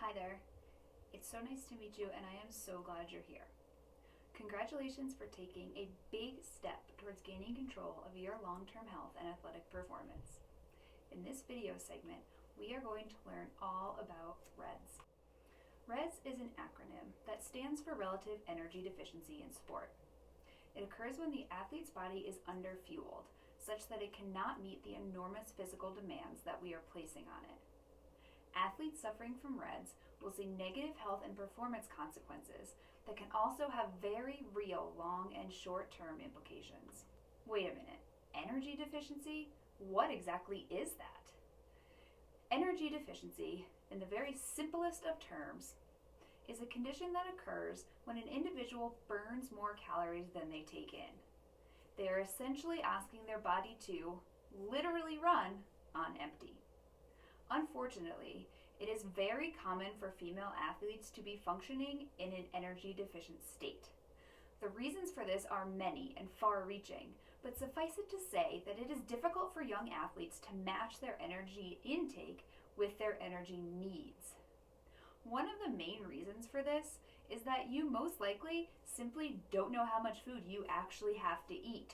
Hi there. It's so nice to meet you, and I am so glad you're here. Congratulations for taking a big step towards gaining control of your long-term health and athletic performance. In this video segment, we are going to learn all about REDS. REDS is an acronym that stands for Relative Energy Deficiency in Sport. It occurs when the athlete's body is underfueled, such that it cannot meet the enormous physical demands that we are placing on it. Athletes suffering from REDS will see negative health and performance consequences that can also have very real long and short-term implications. Wait a minute, energy deficiency? What exactly is that? Energy deficiency, in the very simplest of terms, is a condition that occurs when an individual burns more calories than they take in. They are essentially asking their body to literally run on empty. Unfortunately, it is very common for female athletes to be functioning in an energy deficient state. The reasons for this are many and far-reaching, but suffice it to say that it is difficult for young athletes to match their energy intake with their energy needs. One of the main reasons for this is that you most likely simply don't know how much food you actually have to eat.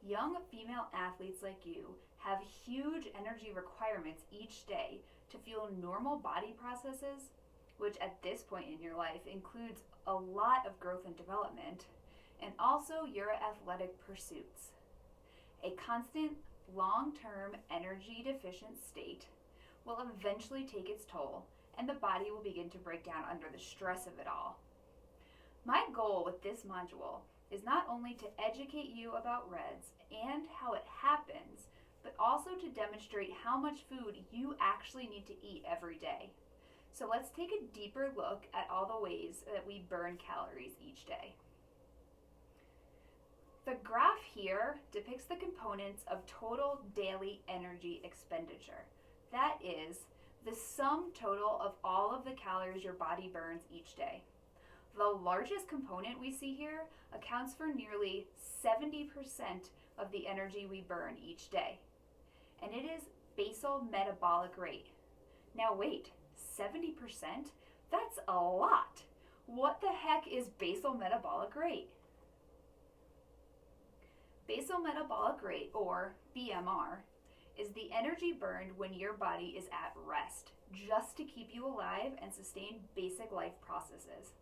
Young female athletes like you have huge energy requirements each day to fuel normal body processes, which at this point in your life includes a lot of growth and development, and also your athletic pursuits. A constant, long-term energy deficient state will eventually take its toll, and the body will begin to break down under the stress of it all. My goal with this module is not only to educate you about REDS and how it happens, but also to demonstrate how much food you actually need to eat every day. So let's take a deeper look at all the ways that we burn calories each day. The graph here depicts the components of total daily energy expenditure. That is the sum total of all of the calories your body burns each day. The largest component we see here accounts for nearly 70% of the energy we burn each day, and it is basal metabolic rate. Now wait, 70%? That's a lot. What the heck is basal metabolic rate? Basal metabolic rate, or BMR, is the energy burned when your body is at rest, just to keep you alive and sustain basic life processes.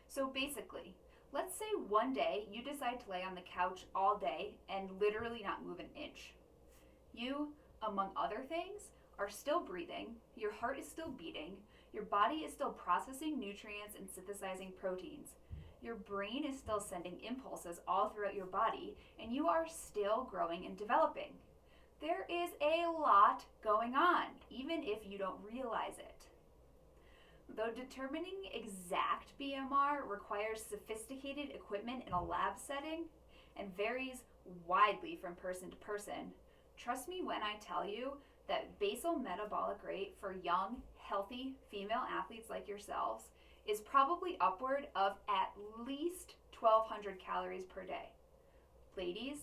So basically, let's say one day you decide to lay on the couch all day and literally not move an inch. You, among other things, are still breathing, your heart is still beating, your body is still processing nutrients and synthesizing proteins, your brain is still sending impulses all throughout your body, and you are still growing and developing. There is a lot going on, even if you don't realize it. Though determining exact BMR requires sophisticated equipment in a lab setting and varies widely from person to person, trust me when I tell you that basal metabolic rate for young, healthy female athletes like yourselves is probably upward of at least 1,200 calories per day. Ladies,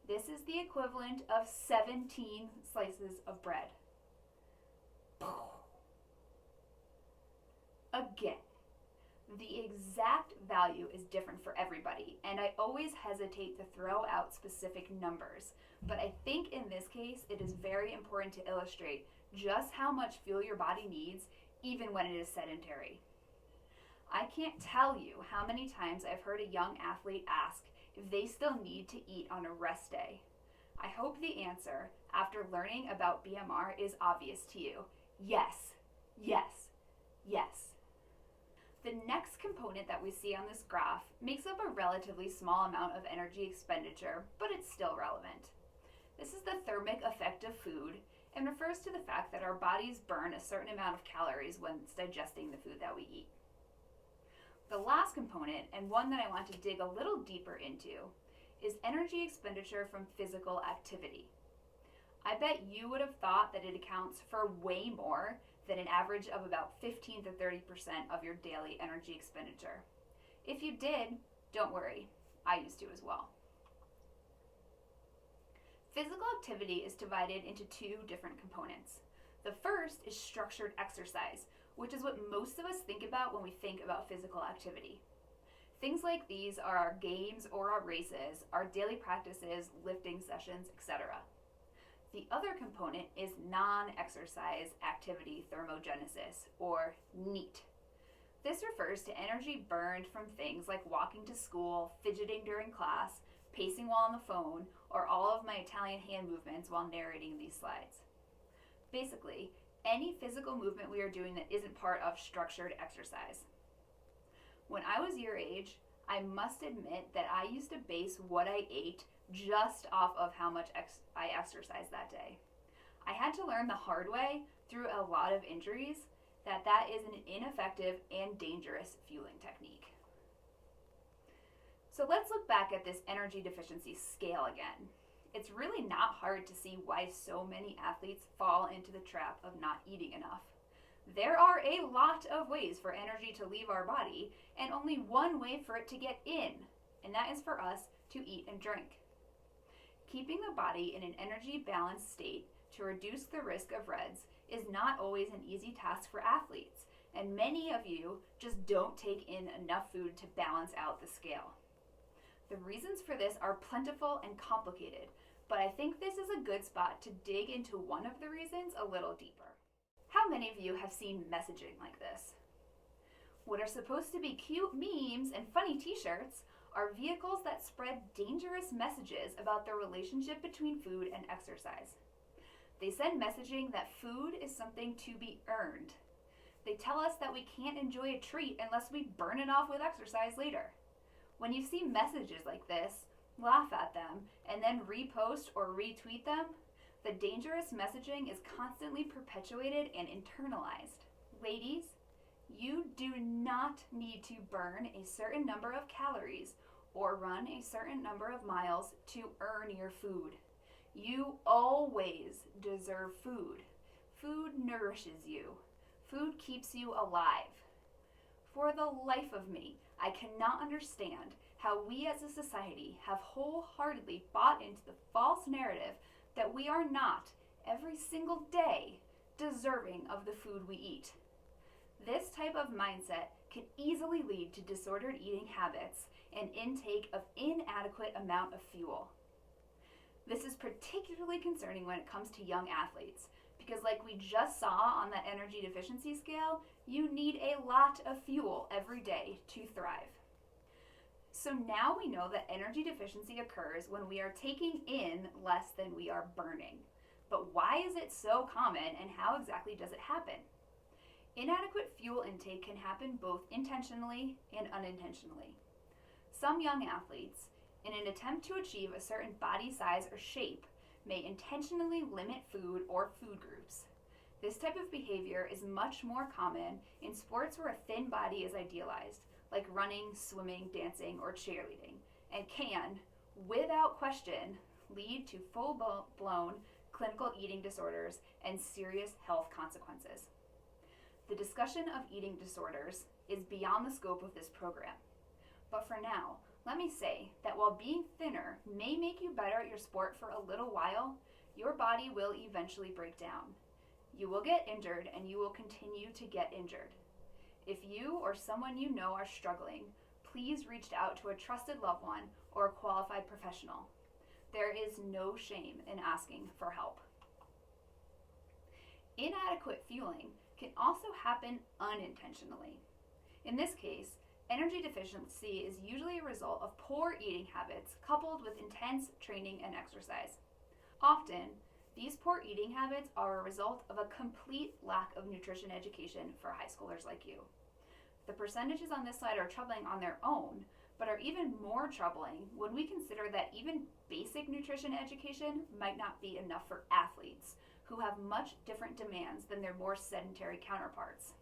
this is the equivalent of 17 slices of bread. Again, the exact value is different for everybody, and I always hesitate to throw out specific numbers, but I think in this case it is very important to illustrate just how much fuel your body needs, even when it is sedentary. I can't tell you how many times I've heard a young athlete ask if they still need to eat on a rest day. I hope the answer, after learning about BMR, is obvious to you. Yes, yes, yes. The next component that we see on this graph makes up a relatively small amount of energy expenditure, but it's still relevant. This is the thermic effect of food and refers to the fact that our bodies burn a certain amount of calories when it's digesting the food that we eat. The last component, and one that I want to dig a little deeper into, is energy expenditure from physical activity. I bet you would have thought that it accounts for way more than an average of about 15 to 30% of your daily energy expenditure. If you did, don't worry, I used to as well. Physical activity is divided into two different components. The first is structured exercise, which is what most of us think about when we think about physical activity. Things like these are our games or our races, our daily practices, lifting sessions, etc. The other component is non-exercise activity thermogenesis, or NEAT. This refers to energy burned from things like walking to school, fidgeting during class, pacing while on the phone, or all of my Italian hand movements while narrating these slides. Basically, any physical movement we are doing that isn't part of structured exercise. When I was your age, I must admit that I used to base what I ate just off of how much I exercised that day. I had to learn the hard way through a lot of injuries that is an ineffective and dangerous fueling technique. So let's look back at this energy deficiency scale again. It's really not hard to see why so many athletes fall into the trap of not eating enough. There are a lot of ways for energy to leave our body, and only one way for it to get in, and that is for us to eat and drink. Keeping the body in an energy balanced state to reduce the risk of REDS is not always an easy task for athletes, and many of you just don't take in enough food to balance out the scale. The reasons for this are plentiful and complicated, but I think this is a good spot to dig into one of the reasons a little deeper. How many of you have seen messaging like this? What are supposed to be cute memes and funny t-shirts are vehicles that spread dangerous messages about the relationship between food and exercise. They send messaging that food is something to be earned. They tell us that we can't enjoy a treat unless we burn it off with exercise later. When you see messages like this, laugh at them and then repost or retweet them. The dangerous messaging is constantly perpetuated and internalized. Ladies, you do not need to burn a certain number of calories or run a certain number of miles to earn your food. You always deserve food. Food nourishes you. Food keeps you alive. For the life of me, I cannot understand how we as a society have wholeheartedly bought into the false narrative that we are not, every single day, deserving of the food we eat. This type of mindset can easily lead to disordered eating habits and intake of inadequate amount of fuel. This is particularly concerning when it comes to young athletes, because like we just saw on that energy deficiency scale, you need a lot of fuel every day to thrive. So now we know that energy deficiency occurs when we are taking in less than we are burning. But why is it so common, and how exactly does it happen? Inadequate fuel intake can happen both intentionally and unintentionally. Some young athletes, in an attempt to achieve a certain body size or shape, may intentionally limit food or food groups. This type of behavior is much more common in sports where a thin body is idealized, like running, swimming, dancing, or cheerleading, and can, without question, lead to full-blown clinical eating disorders and serious health consequences. The discussion of eating disorders is beyond the scope of this program. But for now, let me say that while being thinner may make you better at your sport for a little while, your body will eventually break down. You will get injured, and you will continue to get injured. If you or someone you know are struggling, please reach out to a trusted loved one or a qualified professional. There is no shame in asking for help. Inadequate fueling can also happen unintentionally. In this case, energy deficiency is usually a result of poor eating habits coupled with intense training and exercise. Often, these poor eating habits are a result of a complete lack of nutrition education for high schoolers like you. The percentages on this slide are troubling on their own, but are even more troubling when we consider that even basic nutrition education might not be enough for athletes who have much different demands than their more sedentary counterparts.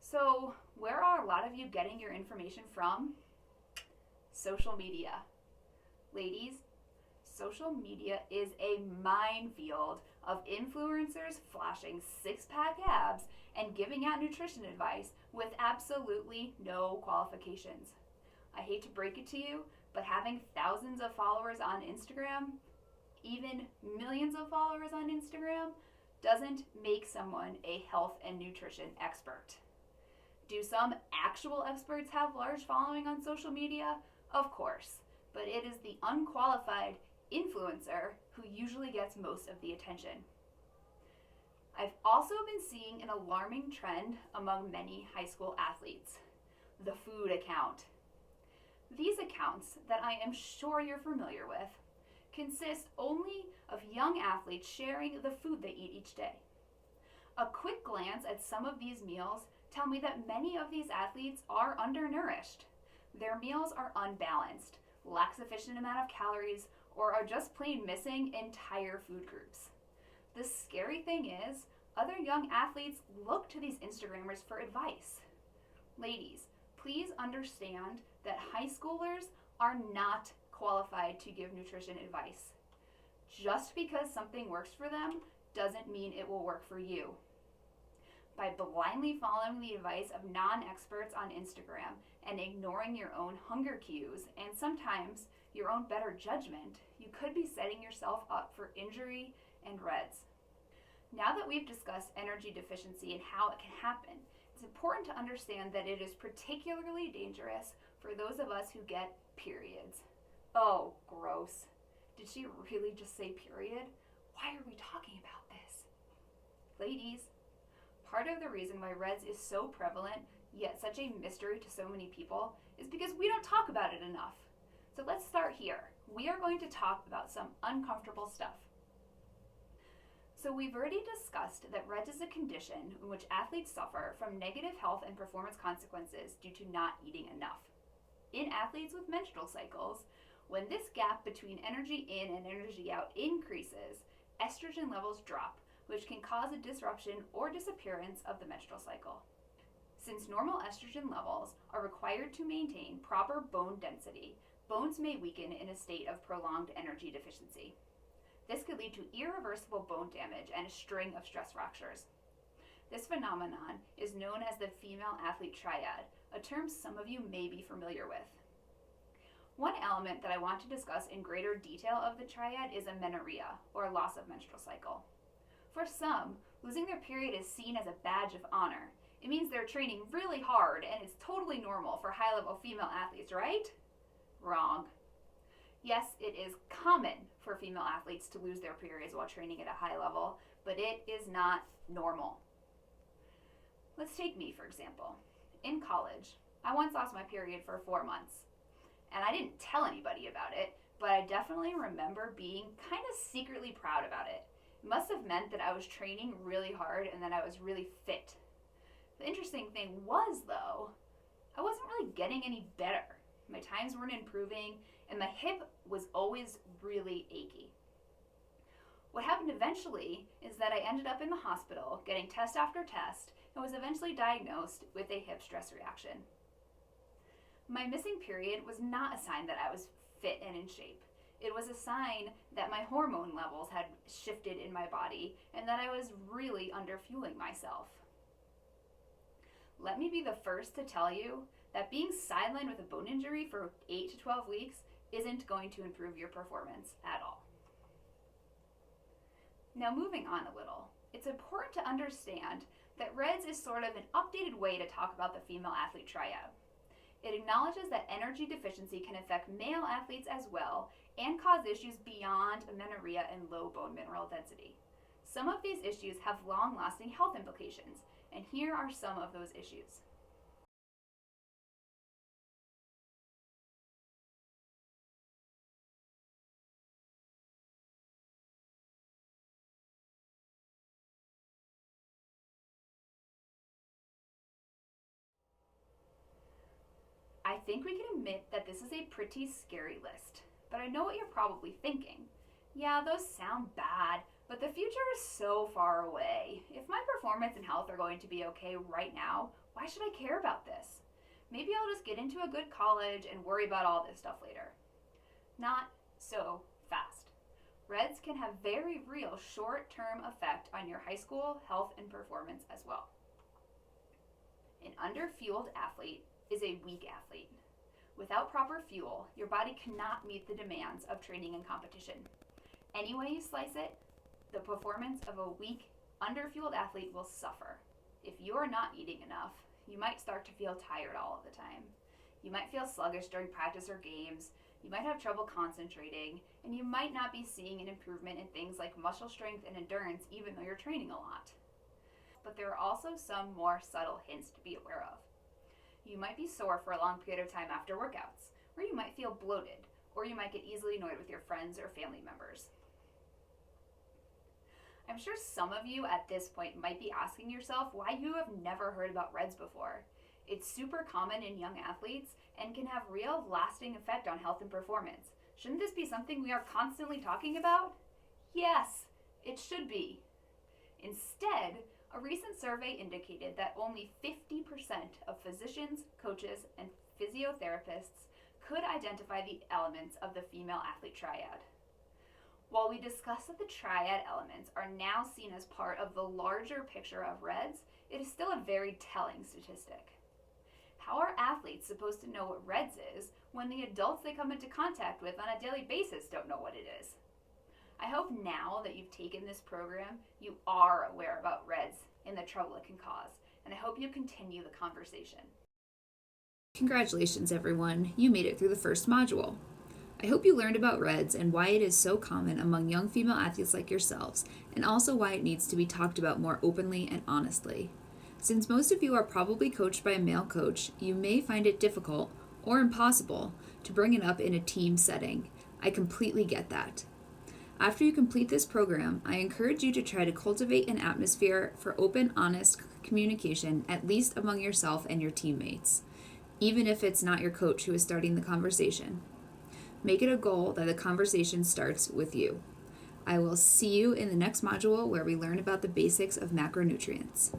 So, where are a lot of you getting your information from? Social media. Ladies, social media is a minefield of influencers flashing six-pack abs and giving out nutrition advice with absolutely no qualifications. I hate to break it to you, but having thousands of followers on Instagram, even millions of followers on Instagram, doesn't make someone a health and nutrition expert. Do some actual experts have large following on social media? Of course, but it is the unqualified influencer who usually gets most of the attention. I've also been seeing an alarming trend among many high school athletes: the food account. These accounts, that I am sure you're familiar with, consist only of young athletes sharing the food they eat each day. A quick glance at some of these meals tell me that many of these athletes are undernourished. Their meals are unbalanced, lack sufficient amount of calories, or are just plain missing entire food groups. The scary thing is, other young athletes look to these Instagrammers for advice. Ladies, please understand that high schoolers are not qualified to give nutrition advice. Just because something works for them doesn't mean it will work for you. By blindly following the advice of non-experts on Instagram and ignoring your own hunger cues and sometimes your own better judgment, you could be setting yourself up for injury and REDS. Now that we've discussed energy deficiency and how it can happen, it's important to understand that it is particularly dangerous for those of us who get periods. Oh, gross. Did she really just say period? Why are we talking about this? Ladies, part of the reason why REDS is so prevalent, yet such a mystery to so many people, is because we don't talk about it enough. So let's start here. We are going to talk about some uncomfortable stuff. So we've already discussed that REDS is a condition in which athletes suffer from negative health and performance consequences due to not eating enough. In athletes with menstrual cycles, when this gap between energy in and energy out increases, estrogen levels drop, which can cause a disruption or disappearance of the menstrual cycle. Since normal estrogen levels are required to maintain proper bone density, bones may weaken in a state of prolonged energy deficiency. This could lead to irreversible bone damage and a string of stress fractures. This phenomenon is known as the female athlete triad, a term some of you may be familiar with. One element that I want to discuss in greater detail of the triad is amenorrhea, or loss of menstrual cycle. For some, losing their period is seen as a badge of honor. It means they're training really hard and it's totally normal for high-level female athletes, right? Wrong. Yes, it is common for female athletes to lose their periods while training at a high level, but it is not normal. Let's take me, for example. In college, I once lost my period for 4 months, and I didn't tell anybody about it, but I definitely remember being kind of secretly proud about it. It must have meant that I was training really hard and that I was really fit. The interesting thing was, though, I wasn't really getting any better. My times weren't improving, and my hip was always really achy. What happened eventually is that I ended up in the hospital getting test after test and was eventually diagnosed with a hip stress reaction. My missing period was not a sign that I was fit and in shape. It was a sign that my hormone levels had shifted in my body and that I was really underfueling myself. Let me be the first to tell you that being sidelined with a bone injury for 8 to 12 weeks isn't going to improve your performance at all. Now moving on a little, it's important to understand that REDS is sort of an updated way to talk about the female athlete triad. It acknowledges that energy deficiency can affect male athletes as well and cause issues beyond amenorrhea and low bone mineral density. Some of these issues have long-lasting health implications, and here are some of those issues. I think we can admit that this is a pretty scary list, but I know what you're probably thinking. Yeah, those sound bad, but the future is so far away. If my performance and health are going to be okay right now, why should I care about this? Maybe I'll just get into a good college and worry about all this stuff later. Not so fast. REDS can have very real short-term effect on your high school health and performance as well. An underfueled athlete is a weak athlete. Without proper fuel, your body cannot meet the demands of training and competition. Any way you slice it, the performance of a weak Underfueled athlete will suffer. If you are not eating enough, you might start to feel tired all of the time. You might feel sluggish during practice or games. You might have trouble concentrating, and you might not be seeing an improvement in things like muscle strength and endurance even though you're training a lot. But there are also some more subtle hints to be aware of. You might be sore for a long period of time after workouts, or you might feel bloated, or you might get easily annoyed with your friends or family members. I'm sure some of you at this point might be asking yourself why you have never heard about RED-S before. It's super common in young athletes and can have real lasting effect on health and performance. Shouldn't this be something we are constantly talking about? Yes, it should be. Instead, a recent survey indicated that only 50% of physicians, coaches, and physiotherapists could identify the elements of the female athlete triad. While we discussed that the triad elements are now seen as part of the larger picture of RED-S, it is still a very telling statistic. How are athletes supposed to know what RED-S is when the adults they come into contact with on a daily basis don't know what it is? I hope now that you've taken this program, you are aware about RED-S and the trouble it can cause, and I hope you continue the conversation. Congratulations, everyone. You made it through the first module. I hope you learned about RED-S and why it is so common among young female athletes like yourselves, and also why it needs to be talked about more openly and honestly. Since most of you are probably coached by a male coach, you may find it difficult or impossible to bring it up in a team setting. I completely get that. After you complete this program, I encourage you to try to cultivate an atmosphere for open, honest communication, at least among yourself and your teammates, even if it's not your coach who is starting the conversation. Make it a goal that the conversation starts with you. I will see you in the next module where we learn about the basics of macronutrients.